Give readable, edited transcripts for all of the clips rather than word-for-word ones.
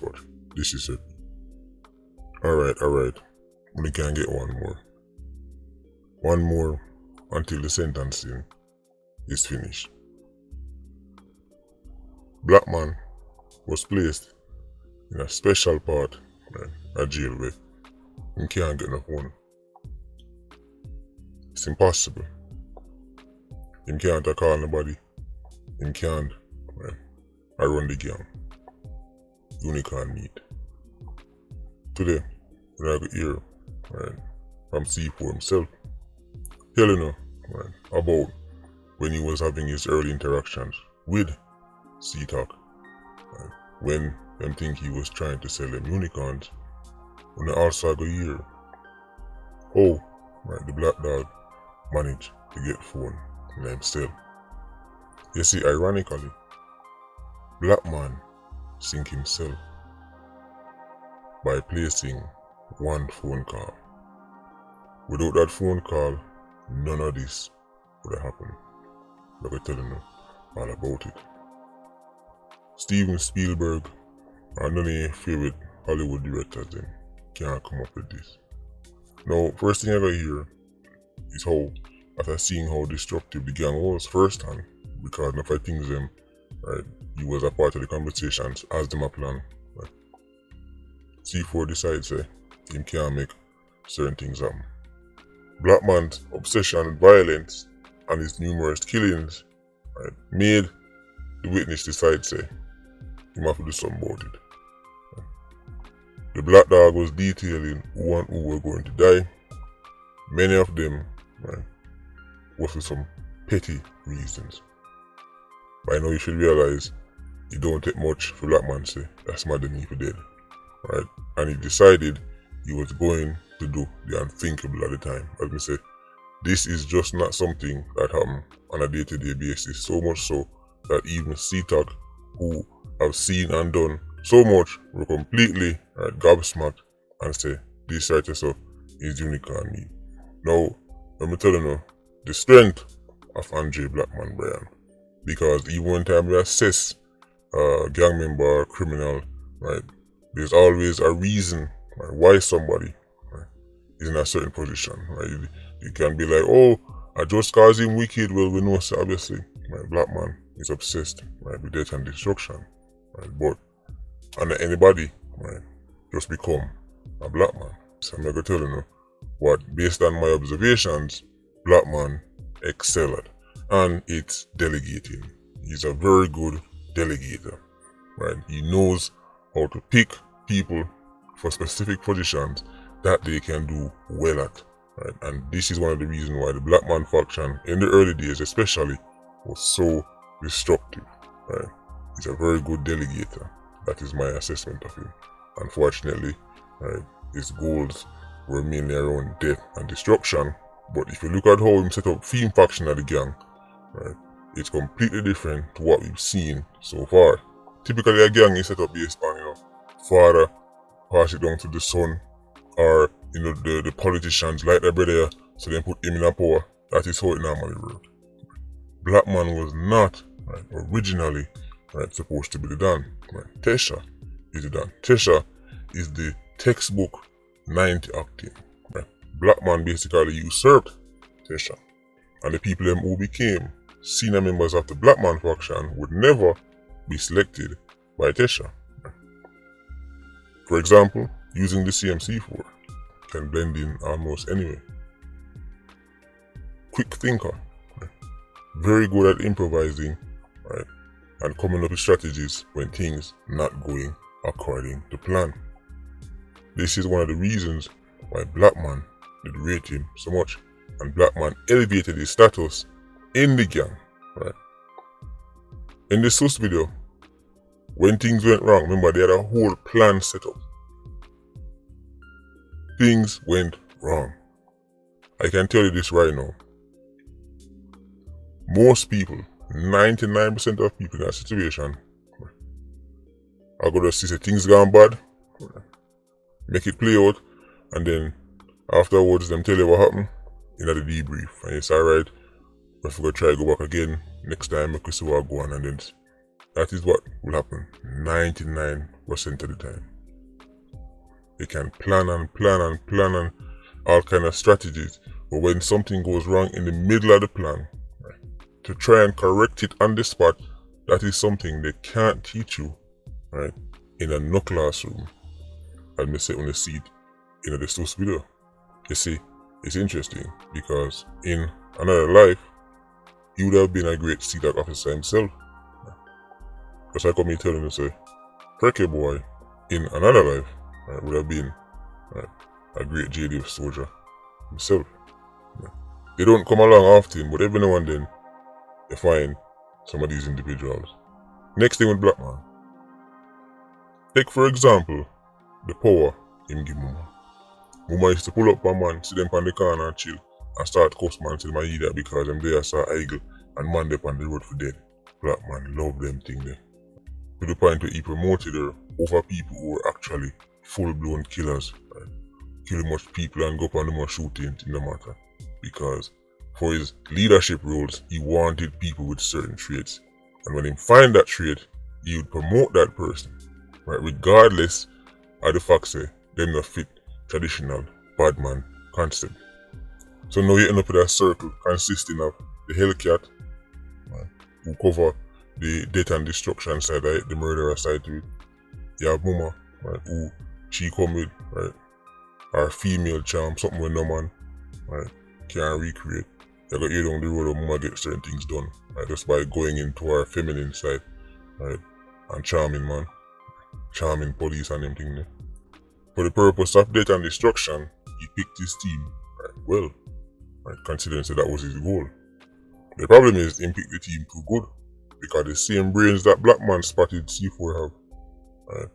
what? This is it. Alright. We can get one more. One more until the sentencing is finished. Blackman was placed in a special part of jail where he can't get no phone. It's impossible. He can't call nobody. He can't run the gang. Unicorn meet. Today, we're going to hear from C4 himself telling about when he was having his early interactions with C-Talk. When them think he was trying to sell them unicorns, when they also go hear how the black dog managed to get phone and them sell. You see, ironically, Blackman sink himself by placing one phone call. Without that phone call, none of this would have happened. Like I'm telling you all about it. Steven Spielberg and none of your favorite Hollywood directors then can't come up with this. Now, first thing I got here is how, after seeing how destructive the gang was firsthand, because enough of things them, he was a part of the conversations as them a plan. C4 decides he can't make certain things happen. Blackman's obsession with violence and his numerous killings made the witness decide he have to do something about it. The black dog was detailing who and who were going to die. Many of them was for some petty reasons. By now you should realize it don't take much for Blackman say that's mad than me for dead. Right? And he decided he was going to do the unthinkable at the time. As me say, this is just not something that happen on a day-to-day basis. So much so that even C-Talk, who have seen and done so much, were completely gobsmacked and say this right stuff is unicorn meat. Now, let me tell you the strength of Andre Blackman, Brian. Because even when time we assess gang member or criminal, there's always a reason why somebody is in a certain position. You can be like, oh, I just cause him wicked. Well, we know, so obviously, Blackman is obsessed with death and destruction. But under anybody, just become a Blackman. So I'm going to tell you what, based on my observations, Blackman excelled at. And it's delegating. He's a very good delegator. He knows how to pick people for specific positions that they can do well at. And this is one of the reasons why the Blackman faction, in the early days especially, was so destructive. He's a very good delegator. That is my assessment of him. Unfortunately, his goals were mainly around death and destruction. But if you look at how he set up Theme faction of the gang, it's completely different to what we've seen so far. Typically a gang is set up based on, father pass it down to the son, or the politicians like their brother, so they put him in a power. That is how it normally works. Blackman was not originally supposed to be the Don. Tesha is the Don. Tesha is the textbook 90 acting. Blackman basically usurped Tesha, and the people who became senior members of the Blackman faction would never be selected by Tesha. For example, using the CMC4 can blend in almost anywhere. Quick thinker, very good at improvising, and coming up with strategies when things not going according to plan. This is one of the reasons why Blackman did rate him so much, and Blackman elevated his status in the gang. In this first video, when things went wrong, remember they had a whole plan set up. Things went wrong. I can tell you this right now. Most people, 99% of people in that situation, are going to see things gone bad, make it play out, and then afterwards them tell you what happened in the debrief. And it's alright, if we go try to go back again next time, we see what go on, and then That is what will happen 99% of the time. They can plan and all kind of strategies, but when something goes wrong in the middle of the plan, right, to try and correct it on the spot, that is something they can't teach you, right, in a no classroom. And me say when you see it in the source video. You see, it's interesting because in another life, he would have been a great CDOC officer himself. Because I come here telling you, say, Freaky boy in another life, right, would have been, right, a great JDF soldier himself. Right. They don't come along often, but every now and then you find some of these individuals. Next thing with Blackman. Take for example the power him give Muma. Muma used to pull up a man, sit them on the corner and chill, and start cuss man till man eat that because them there saw eagle and man them on the road for dead. Blackman love them thing there. To the point where he promoted her over people who were actually full-blown killers. Right? Kill much people and go up on them and shooting in the matter. Because for his leadership roles, he wanted people with certain traits. And when he find that trait, he would promote that person. Right? Regardless of the fact say, them not fit traditional bad man concept. So now you end up with a circle consisting of the Hellcat, right, who cover the death and destruction side of it, the murderer side to it. You have Muma, right, who she come with, right, our female charm, something with no man, right, can't recreate. You got you down the road of Muma get certain things done, right, just by going into our feminine side, right, and charming man, charming police and them thing there. For the purpose of death and destruction, he picked his team, right, well, right, considering that was his goal. The problem is he picked the team too good, because the same brains that Blackman spotted C4 have, right,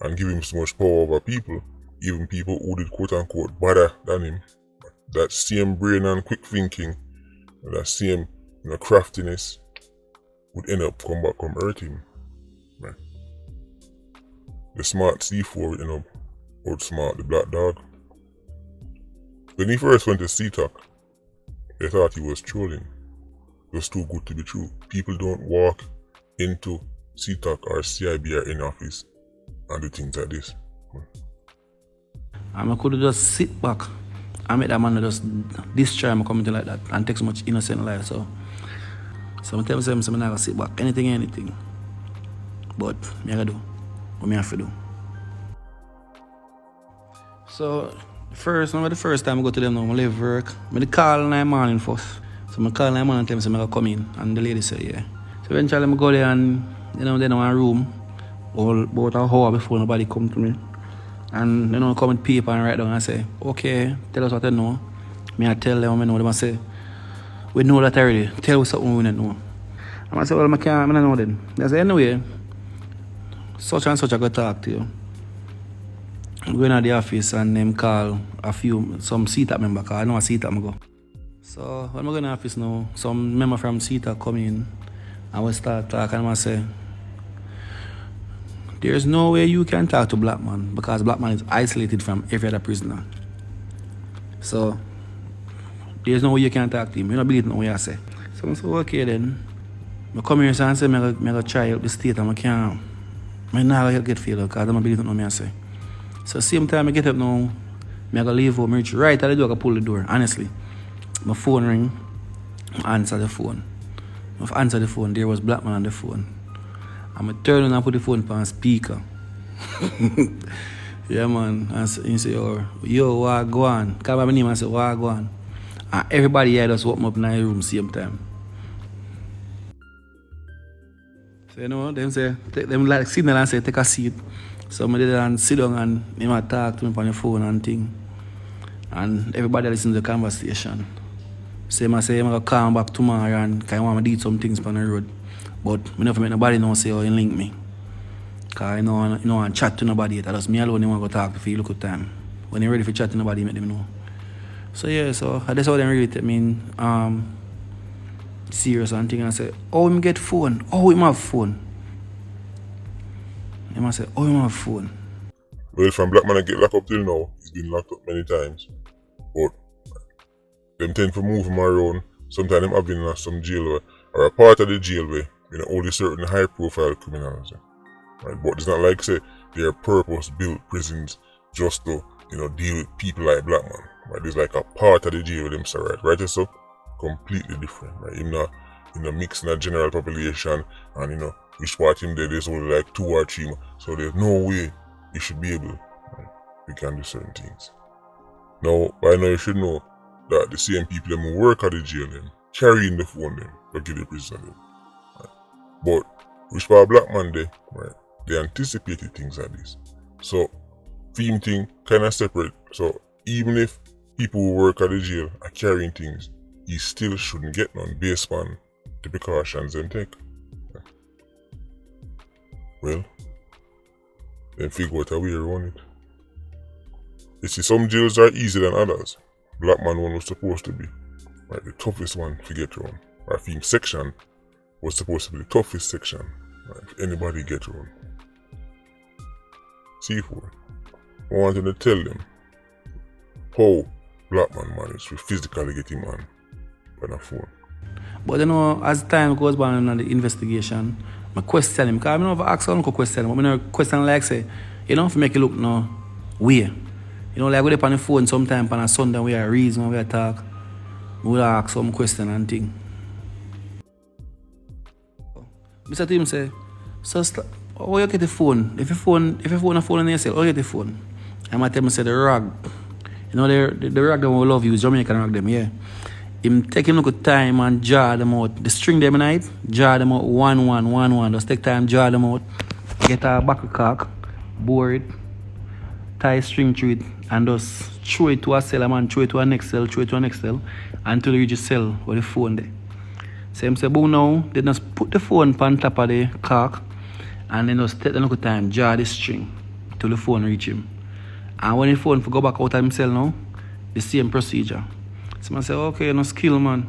and give him so much power over people, even people who did quote unquote better than him. That same brain and quick thinking, that same craftiness would end up come hurt him. Right. The smart C4 would end up outsmart the black dog. When he first went to CTOC, they thought he was trolling. It was too good to be true. People don't walk into CTOC or CIB or in office and do things like this. I could just sit back and make that man just destroy my community like that and take so much innocent life. So I tell myself I'm not gonna sit back. Anything. But I gotta do what I have to do. So the first time I go to them now, I leave work. I call in the morning first. So I call in the morning and tell me I'm gonna come in. And the lady say yeah. So eventually I go there and they're in one room about an hour before nobody come to me. And come with paper and write down and say, okay, tell us what you know. I tell them I know. They say, we know that already. Tell us something we don't know. And I say, well, I don't know then. They say, anyway, such and such I go talk to you. I'm going to the office and them call some CTAC member, because I know a CTAC I go. So when I go in the office now, some member from CTAC come in and we start talking and I say, there's no way you can talk to Blackman because Blackman is isolated from every other prisoner. So there's no way you can talk to him. You don't believe in what I say. So I say, okay then. I come here and say, I'm going to try out the state and I'm not get failed because I don't believe in what I say. So same time I get up now, I'm going to leave home, reach right at the door, I can pull the door. Honestly, my phone ring, I answer the phone. I answer the phone, there was Blackman on the phone. I'm going to turn on and put the phone on speaker. Yeah, man. And he say, yo, what go on? Call my name and say, what go on? And everybody here just open up in the room same time. So, them say, them like signal and say, take a seat. So I did and sit down and him talk to me on the phone and thing. And everybody listen to the conversation. So I say, I'm going to come back tomorrow and I want to do some things on the road. But I never make nobody know say how you link me. Because I know I chat to nobody yet. That's me alone want to go talk to you look at time. When you're ready for chat to nobody, make them know. So yeah, so that's how they really take me serious and thing. And I say, oh, him get phone? Oh, him have phone? Him I say, oh, him have phone? Well, from Blackman I get locked up till now, he's been locked up many times. But them tend to move him around. Sometimes them have been in some jail or a part of the jail where only certain high profile criminals. Right? But it's not like say they are purpose built prisons just to deal with people like Blackman. Right? There's like a part of the jail with them, sir, right? So completely different, right? Him not mixing a general population, and which part him there's only like 2 or 3, so there's no way he should be able, right? We can do certain things. Now, by now you should know that the same people them who work at the jail them carrying the phone them to give the prisoner them. Right? But which for a Blackman there, right? They anticipated things like this. So theme thing kind of separate. So even if people who work at the jail are carrying things, he still shouldn't get none based on the precautions them take. Right? Well, then figure out a way around it. You see, some jails are easier than others. Blackman one was supposed to be, right, the toughest one to get around. Our theme section was supposed to be the toughest section, right, if anybody get around. C4, I wanted to tell them how Blackman managed to physically get him on a phone. But as time goes on in the investigation, I question him, because I don't ask a question, but I question like say, if make it look no weird. Like we dey on the phone sometime on a Sunday we are reason when we talk, we will ask some question and thing. Mr. Tim say, so how you get the phone? If you phone a phone on yourself, how you get the phone? I might tell me say the rag. The rag them will love you, Jamaican rag them, yeah. Him take him look at time and jar them out. The string them in it, jar them out 1-1-1-1. Just take time, jar them out. Get a buckle cock, bore it, tie string to it, and just throw it to a cell, man, throw it to a next cell, until you reach the cell with the phone there. So him say, boom now, they just put the phone on top of the cock, and then just take the look at time, jar the string, till the phone reach him. And when the phone go back out of himself now, the same procedure. So I say, okay, no skill, man.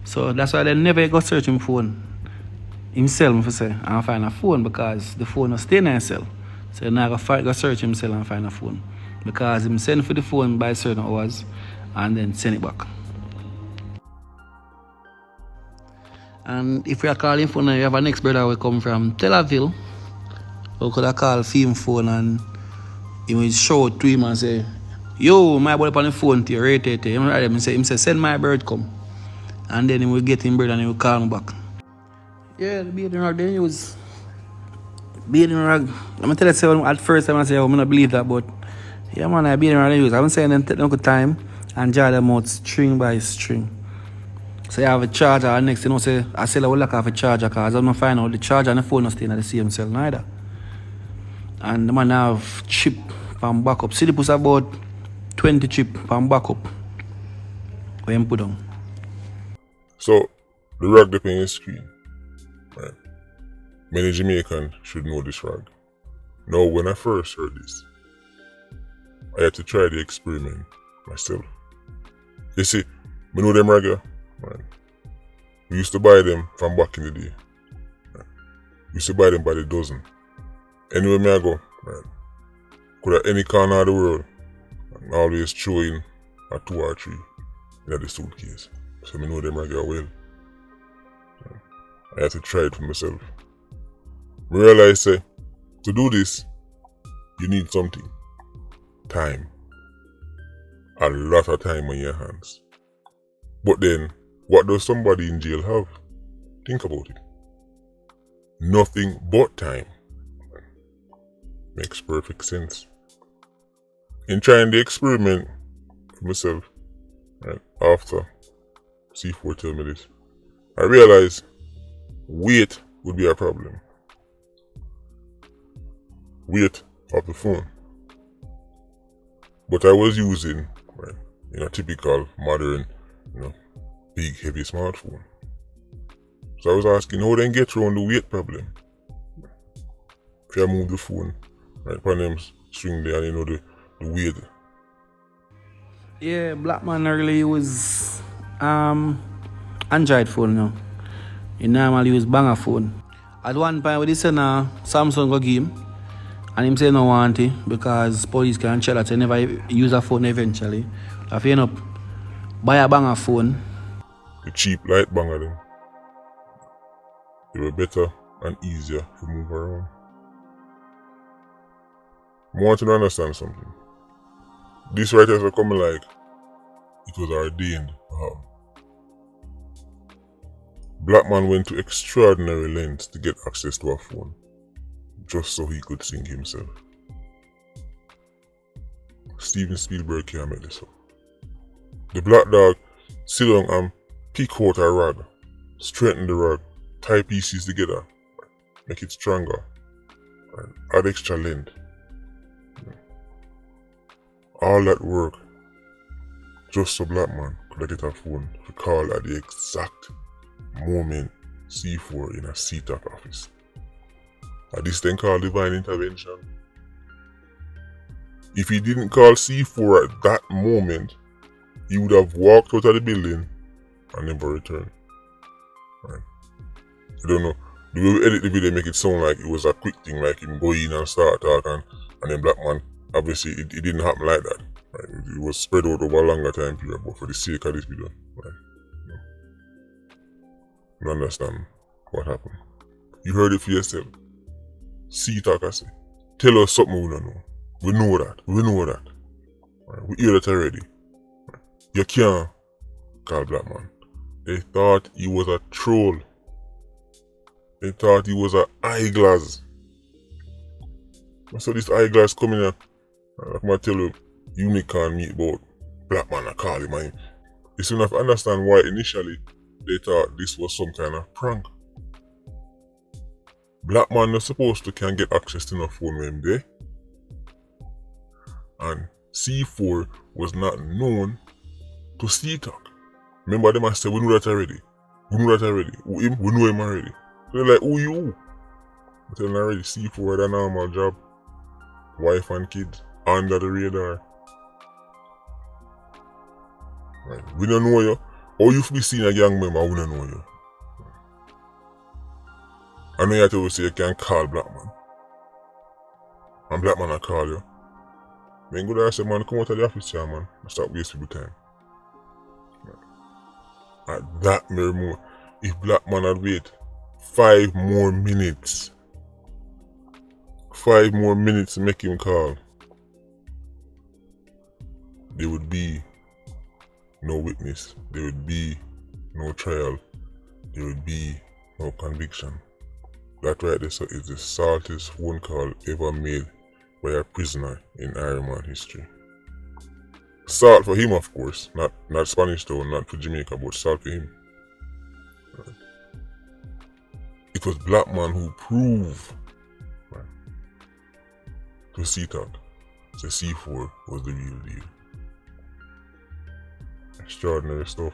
So that's why they never go search him phone himself, for say, and find a phone, because the phone was stay in himself. So he now go search himself and find a phone. Because him send for the phone by certain hours and then send it back. And if we are calling phone, we have a next brother who come from Tel Aviv, we could have called him phone and he will show to him and say, yo, my boy on the phone to you, rate it. Him say, send my bird come. And then he will get him bird and he will call him back. Yeah, the bathing rag then use. Bathing rag. I'm going to tell you at first I say, I don't believe that, but yeah, man, I bathing rag they use. I'm saying them take no time and jar them out string by string. So you have a charger and next thing say, I say I will look off a charger because I'm not find out the charger and the phone not staying at the same cell neither. And the man have chip from backup. See the push about 20 chip from backup. Where him put on. So the rag depending on the screen. Right. Many Jamaicans should know this rag. Now when I first heard this, I had to try the experiment myself. You see, we know them ragga. Right. We used to buy them from back in the day. Right. We used to buy them by the dozen. Anywhere me I go, right, could have any corner of the world, and always throw in a 2 or 3 in the suitcase. So I know them ragga well. Right. I had to try it for myself. I realized to do this, you need something. Time. A lot of time on your hands. But then, what does somebody in jail have? Think about it. Nothing but time. Makes perfect sense. In trying the experiment for myself, right, after C4 tell me this, I realized weight would be a problem. Weight of the phone. But I was using, right, typical modern, big heavy smartphone. So I was asking how then get around the weight problem. If I move the phone, right, upon them string there and the weight. Yeah, Blackman really use Android phone. He normally use banger phone. At one point when he said Samsung go give him, and him say no want it because police can check that he never use a phone eventually. If you end up buy a banger phone. The cheap light banger them. they were better and easier to move around. I want you to understand something. These writers are coming like it was ordained to happen. Blackman went to extraordinary lengths to get access to a phone, just so he could sing himself. Steven Spielberg can't make this up. The black dog sit down and pick out a rod, straighten the rod, tie pieces together, make it stronger, and add extra length. All that work just so Blackman could get a phone to call at the exact moment C4 in a CTAC office. At this thing called divine intervention. If he didn't call C4 at that moment, he would have walked out of the building and never returned. Right. I don't know. The way we edit the video make it sound like it was a quick thing, like him go in and start talking, and then Blackman, obviously it didn't happen like that. Right. It was spread out over a longer time period, but for the sake of this video, right, you understand what happened. You heard it for yourself. CTAC, I say. Tell us something we don't know. We know that. Right. We hear that already. Right. You can't call Blackman. They thought he was a troll. They thought he was an eyeglass. So this eyeglass coming here, like I tell you, unicorn meet about Blackman, I call him. You still have to understand why initially they thought this was some kind of prank. Blackman was supposed to can get access to no phone when him there. And C4 was not known to CTAC. Remember them I said we knew that already. We know him already. So they're like, who you? I tell them already, C4 had a normal job. Wife and kids, under the radar. Right. We don't know you. Or you be seeing a gang member, we don't know you. I know you have to say you can call Blackman. And Blackman will call you. Then go there and say, man, come out of the office here, man. Stop wasting people time. Right. At that very moment, if Blackman had wait 5 more minutes. 5 more minutes to make him call. There would be no witness. There would be no trial. There would be no conviction. That right there is the saltiest phone call ever made by a prisoner in Ironman history. Salt for him, of course. Not Spanish though, not for Jamaica, but salt for him. Right. It was Blackman who proved, right, to CTAC that C4 was the real deal. Extraordinary stuff.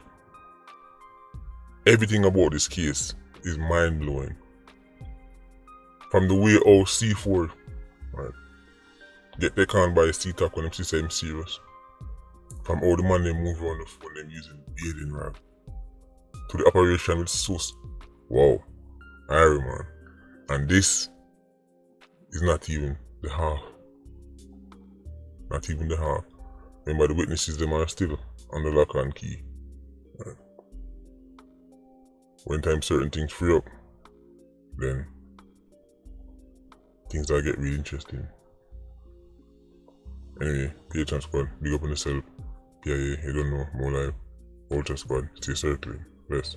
Everything about this case is mind-blowing. From the way how C4, right, get taken on by CTAC when they say him serious. From how the man they move around the phone them using bathing rag. To the operation with sauce. Wow. Iron man. And this is not even the half. Not even the half. Remember the witnesses them are still under lock and key. Right. When time certain things free up, then things that get really interesting. Anyway, Patreon squad, big up on yourself. PIA, you don't know, more live. Ultra squad, stay circling. Bless.